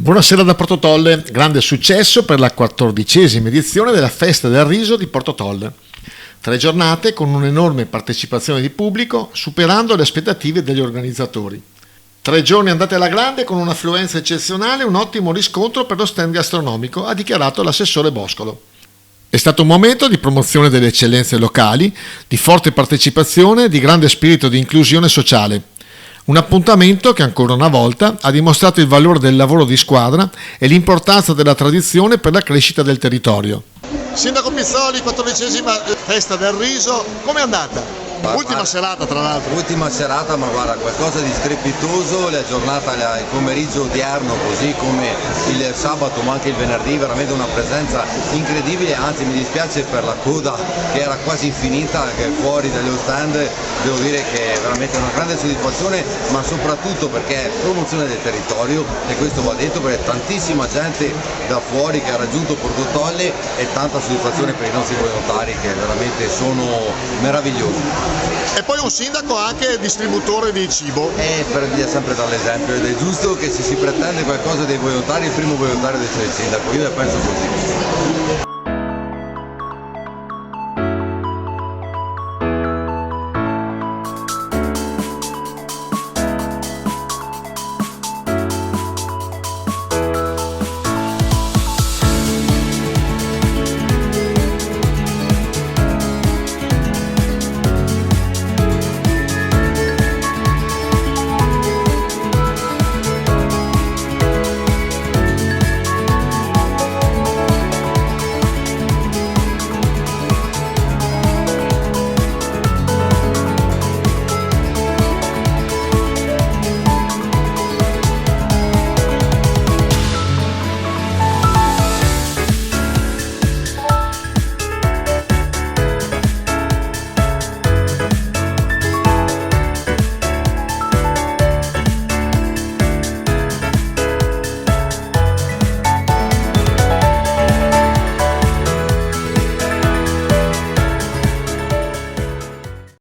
Buonasera da Porto Tolle, grande successo per la 14ª edizione della Festa del Riso di Porto Tolle. 3 giornate con un'enorme partecipazione di pubblico, superando le aspettative degli organizzatori. 3 giorni andate alla grande con un'affluenza eccezionale e un ottimo riscontro per lo stand gastronomico, ha dichiarato l'assessore Boscolo. È stato un momento di promozione delle eccellenze locali, di forte partecipazione e di grande spirito di inclusione sociale. Un appuntamento che ancora una volta ha dimostrato il valore del lavoro di squadra e l'importanza della tradizione per la crescita del territorio. Sindaco Pizzoli, 14ª Festa del Riso, com'è andata? Ultima serata tra l'altro. Ultima serata, ma guarda, qualcosa di strepitoso, la giornata, il pomeriggio odierno, così come il sabato ma anche il venerdì, veramente una presenza incredibile, anzi mi dispiace per la coda che era quasi infinita, che fuori dallo stand, devo dire che è veramente una grande soddisfazione, ma soprattutto perché è promozione del territorio e questo va detto perché tantissima gente da fuori che ha raggiunto Porto Tolle e tanta soddisfazione per i nostri volontari che veramente sono meravigliosi. E poi un sindaco anche distributore di cibo. Per via sempre dall'esempio ed è giusto che se si pretende qualcosa dei volontari il primo volontario deve essere il sindaco, io la penso così.